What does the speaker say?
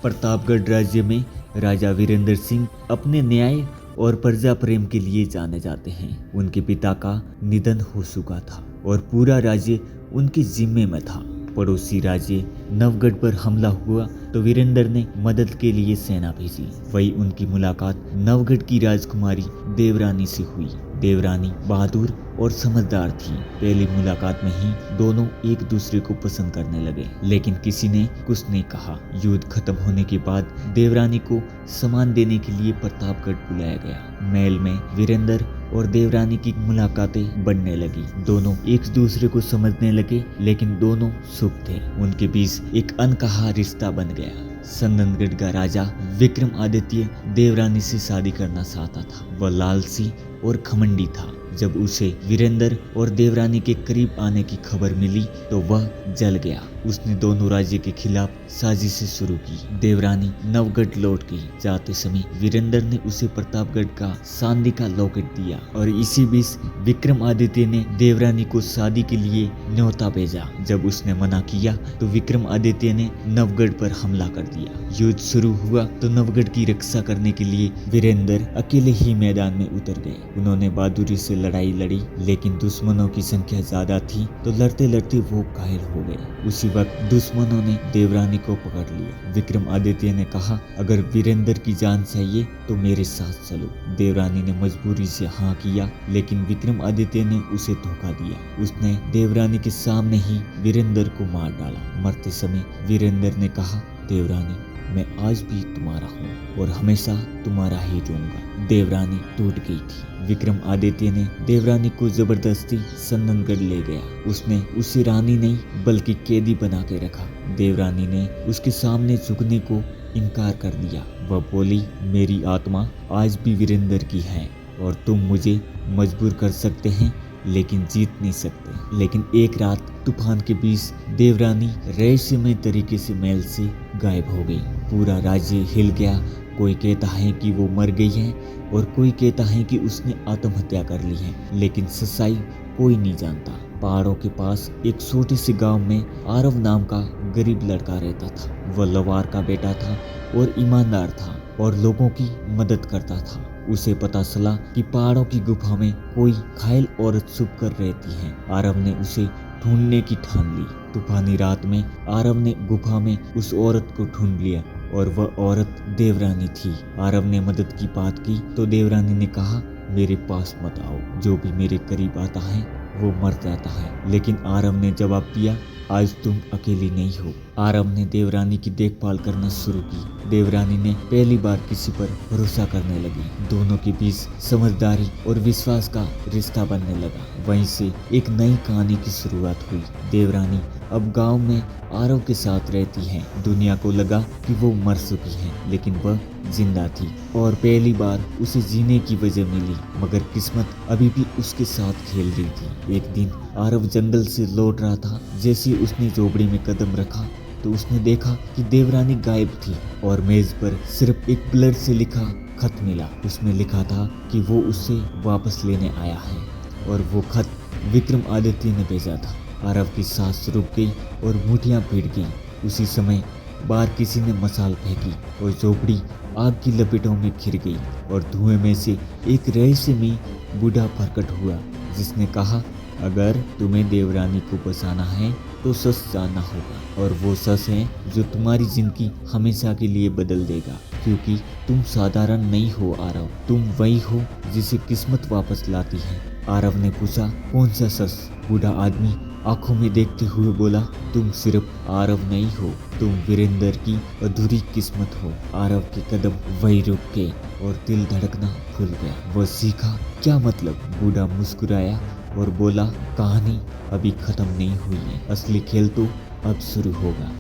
प्रतापगढ़ राज्य में राजा वीरेंद्र सिंह अपने न्याय और प्रजा प्रेम के लिए जाने जाते हैं। उनके पिता का निधन हो चुका था और पूरा राज्य उनके जिम्मे में था। पड़ोसी राज्य नवगढ़ पर हमला हुआ तो वीरेंद्र ने मदद के लिए सेना भेजी। वही उनकी मुलाकात नवगढ़ की राजकुमारी देवरानी से हुई। देवरानी बहादुर और समझदार थी। पहली मुलाकात में ही दोनों एक दूसरे को पसंद करने लगे, लेकिन किसी ने कुछ नहीं कहा। युद्ध खत्म होने के बाद देवरानी को सम्मान देने के लिए प्रतापगढ़ बुलाया गया। महल में वीरेंद्र और देवरानी की मुलाकातें बढ़ने लगी। दोनों एक दूसरे को समझने लगे, लेकिन दोनों शुभ थे। उनके बीच एक अनकहा रिश्ता बन गया। संदनगढ़ का राजा विक्रमादित्य देवरानी से शादी करना चाहता था। वह लालची और घमंडी था। जब उसे वीरेंद्र और देवरानी के करीब आने की खबर मिली तो वह जल गया। उसने दोनों राज्य के खिलाफ साजिशें शुरू की। देवरानी नवगढ़ लौट गई। जाते समय वीरेंद्र ने उसे प्रतापगढ़ का चांदी का लॉकेट दिया और इसी बीच विक्रमादित्य ने देवरानी को शादी के लिए न्योता भेजा। जब उसने मना किया तो विक्रमादित्य ने नवगढ़ पर हमला कर दिया। युद्ध शुरू हुआ तो नवगढ़ की रक्षा करने के लिए वीरेंद्र अकेले ही मैदान में उतर गए। उन्होंने बहादुरी से लड़ाई लड़ी, लेकिन दुश्मनों की संख्या ज्यादा थी तो लड़ते लड़ते वो घायल हो गए। उसी वक्त दुश्मनों ने देवरानी को पकड़ लिया। विक्रमादित्य ने कहा, अगर वीरेंद्र की जान चाहिए तो मेरे साथ चलो। देवरानी ने मजबूरी से हाँ किया, लेकिन विक्रमादित्य ने उसे धोखा दिया। उसने देवरानी के सामने ही वीरेंद्र को मार डाला। मरते समय वीरेंद्र ने कहा, देवरानी मैं आज भी तुम्हारा हूँ और हमेशा तुम्हारा ही रहूंगा। देवरानी टूट गई थी। विक्रमादित्य ने देवरानी को जबरदस्ती संदनगढ़ ले गया। उसने उसे रानी नहीं बल्कि कैदी बना के रखा। देवरानी ने उसके सामने झुकने को इनकार कर दिया। वह बोली, मेरी आत्मा आज भी वीरेंद्र की है और तुम मुझे मजबूर कर सकते हैं लेकिन जीत नहीं सकते। लेकिन एक रात तूफान के बीच देवरानी रहस्यमय तरीके से महल से गायब हो गई। पूरा राज्य हिल गया। कोई कहता है कि वो मर गई है और कोई कहता है कि उसने आत्महत्या कर ली है, लेकिन सच्चाई कोई नहीं जानता। पहाड़ों के पास एक छोटे से गांव में आरव नाम का गरीब लड़का रहता था। वह लवार का बेटा था और ईमानदार था और लोगों की मदद करता था। उसे पता चला कि पहाड़ों की गुफा में कोई घायल औरत छुप कर रहती है। आरव ने उसे ढूंढने की ठान ली। तूफानी रात में आरव ने गुफा में उस औरत को ढूंढ लिया और वह औरत देवरानी थी। आरव ने मदद की बात की तो देवरानी ने कहा, मेरे पास मत आओ, जो भी मेरे करीब आता है वो मर जाता है। लेकिन आरव ने जवाब दिया, आज तुम अकेली नहीं हो। आरव ने देवरानी की देखभाल करना शुरू की। देवरानी ने पहली बार किसी पर भरोसा करने लगी। दोनों के बीच समझदारी और विश्वास का रिश्ता बनने लगा। वहीं से एक नई कहानी की शुरुआत हुई। देवरानी अब गांव में आरव के साथ रहती है। दुनिया को लगा कि वो मर चुकी है, लेकिन वह जिंदा थी और पहली बार उसे जीने की वजह मिली। मगर किस्मत अभी भी उसके साथ खेल रही थी। एक दिन आरव जंगल से लौट रहा था। जैसे उसने झोपड़ी में कदम रखा तो उसने देखा कि देवरानी गायब थी और मेज पर सिर्फ एक ब्लड से लिखा खत मिला। उसमें लिखा था कि वो उसे वापस लेने आया है और वो खत विक्रमादित्य ने भेजा था। आरव की सांस रुक गई और मुठियां भीड़ गई। उसी समय बाहर किसी ने मसाल फेंकी और झोपड़ी आग की लपेटों में घिर गई और धुएं में से एक रहस्यमय बूढ़ा प्रकट हुआ, जिसने कहा, अगर तुम्हें देवरानी को बचाना है तो सच जानना होगा, और वो सच है जो तुम्हारी जिंदगी हमेशा के लिए बदल देगा। क्योंकि तुम साधारण नहीं हो आरव, तुम वही हो जिसे किस्मत वापस लाती है। आरव ने पूछा, कौन सा सच? बूढ़ा आदमी आंखों में देखते हुए बोला, तुम सिर्फ आरव नहीं हो, तुम वीरेंद्र की अधूरी किस्मत हो। आरव के कदम वही रुक गए और दिल धड़कना भूल गया। वह सीखा, क्या मतलब? बूढ़ा मुस्कुराया और बोला, कहानी अभी खत्म नहीं हुई है, असली खेल तो अब शुरू होगा।